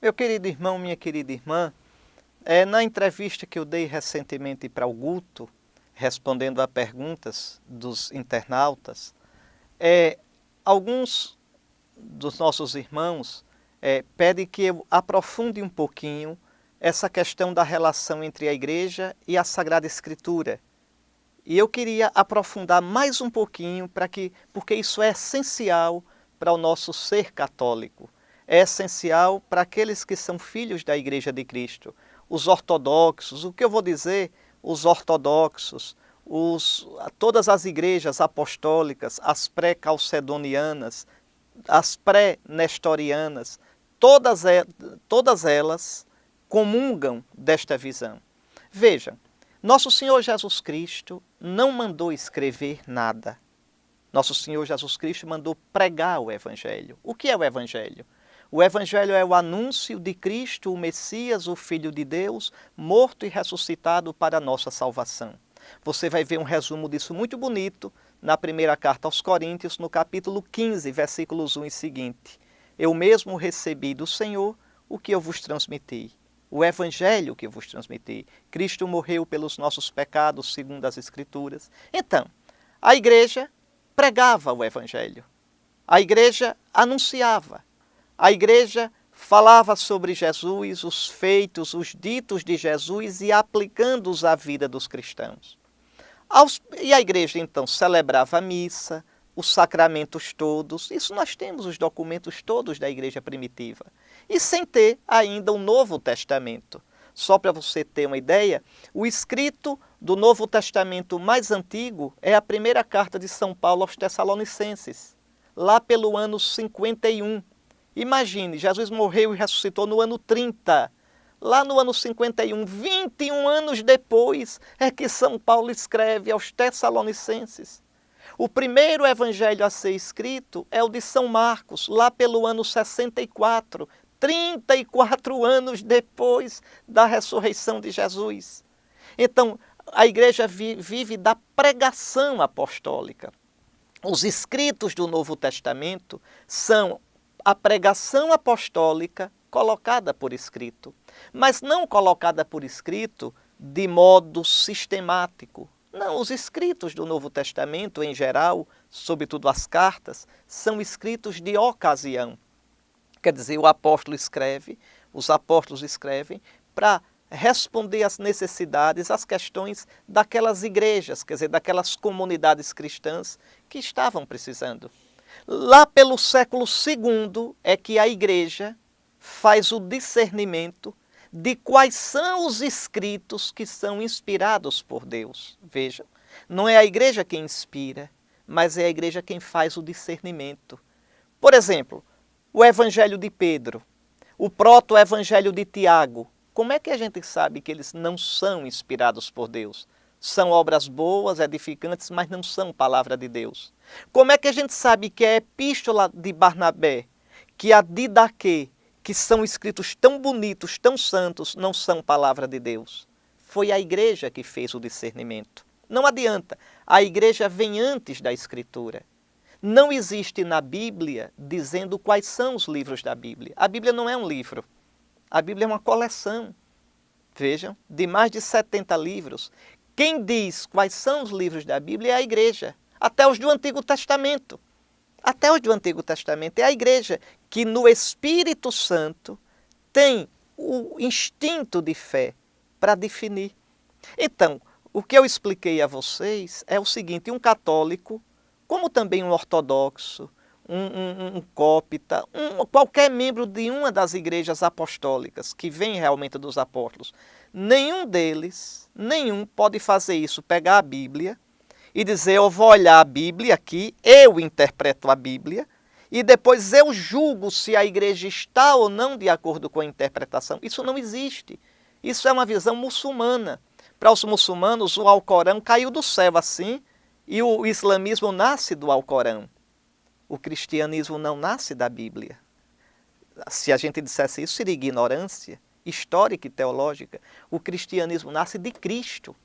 Meu querido irmão, minha querida irmã, na entrevista que eu dei recentemente para o Guto, respondendo a perguntas dos internautas, alguns dos nossos irmãos pedem que eu aprofunde um pouquinho essa questão da relação entre a Igreja e a Sagrada Escritura. E eu queria aprofundar mais um pouquinho porque isso é essencial para o nosso ser católico. É essencial para aqueles que são filhos da Igreja de Cristo. Os ortodoxos, o que eu vou dizer? Os ortodoxos, todas as igrejas apostólicas, as pré-calcedonianas, as pré-nestorianas, todas elas comungam desta visão. Vejam, nosso Senhor Jesus Cristo não mandou escrever nada. Nosso Senhor Jesus Cristo mandou pregar o Evangelho. O que é o Evangelho? O Evangelho é o anúncio de Cristo, o Messias, o Filho de Deus, morto e ressuscitado para a nossa salvação. Você vai ver um resumo disso muito bonito na primeira carta aos Coríntios, no capítulo 15, versículos 1 e seguinte. Eu mesmo recebi do Senhor o que eu vos transmiti. O Evangelho que eu vos transmiti. Cristo morreu pelos nossos pecados, segundo as Escrituras. Então, a igreja pregava o Evangelho. A igreja anunciava. A igreja falava sobre Jesus, os feitos, os ditos de Jesus e aplicando-os à vida dos cristãos. E a igreja, então, celebrava a missa, os sacramentos todos. Isso nós temos os documentos todos da igreja primitiva. E sem ter ainda o Novo Testamento. Só para você ter uma ideia, o escrito do Novo Testamento mais antigo é a primeira carta de São Paulo aos Tessalonicenses, lá pelo ano 51. Imagine, Jesus morreu e ressuscitou no ano 30. Lá no ano 51, 21 anos depois, é que São Paulo escreve aos Tessalonicenses. O primeiro evangelho a ser escrito é o de São Marcos, lá pelo ano 64, 34 anos depois da ressurreição de Jesus. Então, a igreja vive da pregação apostólica. Os escritos do Novo Testamento são a pregação apostólica colocada por escrito, mas não colocada por escrito de modo sistemático. Não, os escritos do Novo Testamento, em geral, sobretudo as cartas, são escritos de ocasião. Quer dizer, o apóstolo escreve, os apóstolos escrevem para responder às necessidades, às questões daquelas igrejas, quer dizer, daquelas comunidades cristãs que estavam precisando. Lá pelo século II é que a igreja faz o discernimento de quais são os escritos que são inspirados por Deus. Vejam, não é a igreja quem inspira, mas é a igreja quem faz o discernimento. Por exemplo, o Evangelho de Pedro, o proto-evangelho de Tiago. Como é que a gente sabe que eles não são inspirados por Deus? São obras boas, edificantes, mas não são palavra de Deus. Como é que a gente sabe que a epístola de Barnabé, que a Didaquê, que são escritos tão bonitos, tão santos, não são palavra de Deus? Foi a igreja que fez o discernimento. Não adianta, a igreja vem antes da Escritura. Não existe na Bíblia dizendo quais são os livros da Bíblia. A Bíblia não é um livro. A Bíblia é uma coleção, vejam, de mais de 70 livros. Quem diz quais são os livros da Bíblia é a igreja, até os do Antigo Testamento. Até os do Antigo Testamento é a igreja que no Espírito Santo tem o instinto de fé para definir. Então, o que eu expliquei a vocês é o seguinte: um católico, como também um ortodoxo, um cópita, qualquer membro de uma das igrejas apostólicas que vem realmente dos apóstolos, nenhum pode fazer isso, pegar a Bíblia e dizer: eu vou olhar a Bíblia aqui, eu interpreto a Bíblia e depois eu julgo se a igreja está ou não de acordo com a interpretação. Isso não existe. Isso é uma visão muçulmana. Para os muçulmanos, o Alcorão caiu do céu assim, e o islamismo nasce do Alcorão. O cristianismo não nasce da Bíblia. Se a gente dissesse isso, seria ignorância histórica e teológica. O cristianismo nasce de Cristo.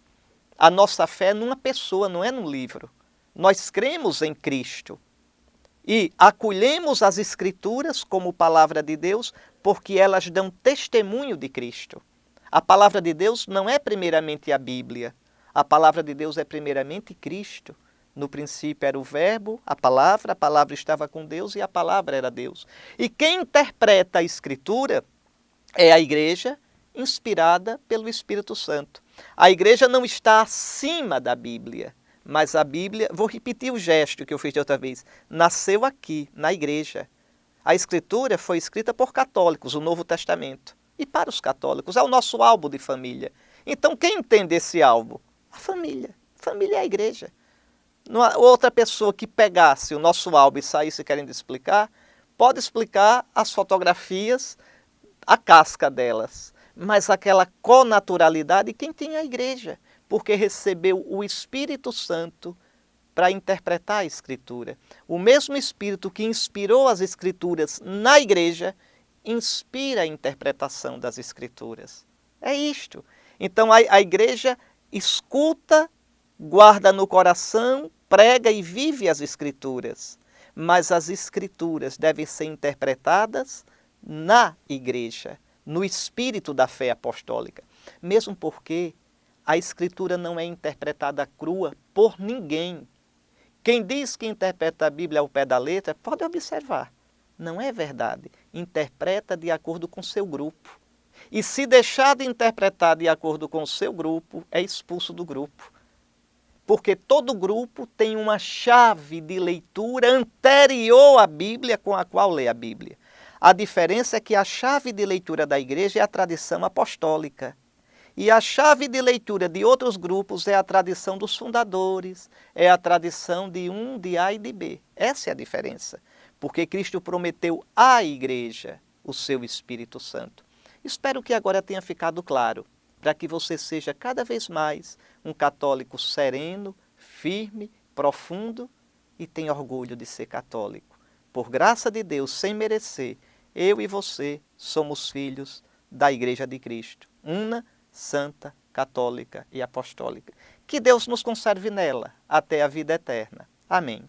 A nossa fé é numa pessoa, não é num livro. Nós cremos em Cristo. E acolhemos as Escrituras como palavra de Deus porque elas dão testemunho de Cristo. A palavra de Deus não é primeiramente a Bíblia. A palavra de Deus é primeiramente Cristo. No princípio era o Verbo, a palavra estava com Deus e a palavra era Deus. E quem interpreta a Escritura é a igreja inspirada pelo Espírito Santo. A igreja não está acima da Bíblia, mas a Bíblia, vou repetir o gesto que eu fiz de outra vez, nasceu aqui, na igreja. A Escritura foi escrita por católicos, o Novo Testamento. E para os católicos, é o nosso álbum de família. Então quem entende esse álbum? A família. Família é a igreja. Outra pessoa que pegasse o nosso álbum e saísse querendo explicar, pode explicar as fotografias, a casca delas, mas aquela connaturalidade quem tem é a igreja, porque recebeu o Espírito Santo para interpretar a Escritura. O mesmo Espírito que inspirou as Escrituras na igreja, inspira a interpretação das Escrituras. É isto. Então a igreja escuta, guarda no coração, prega e vive as Escrituras. Mas as Escrituras devem ser interpretadas na igreja, no espírito da fé apostólica. Mesmo porque a Escritura não é interpretada crua por ninguém. Quem diz que interpreta a Bíblia ao pé da letra, pode observar, não é verdade. Interpreta de acordo com seu grupo. E se deixar de interpretar de acordo com o seu grupo, é expulso do grupo. Porque todo grupo tem uma chave de leitura anterior à Bíblia com a qual lê a Bíblia. A diferença é que a chave de leitura da igreja é a tradição apostólica. E a chave de leitura de outros grupos é a tradição dos fundadores, é a tradição de um, de A e de B. Essa é a diferença. Porque Cristo prometeu à igreja o seu Espírito Santo. Espero que agora tenha ficado claro, para que você seja cada vez mais um católico sereno, firme, profundo e tenha orgulho de ser católico. Por graça de Deus, sem merecer, eu e você somos filhos da Igreja de Cristo, una, santa, católica e apostólica. Que Deus nos conserve nela até a vida eterna. Amém.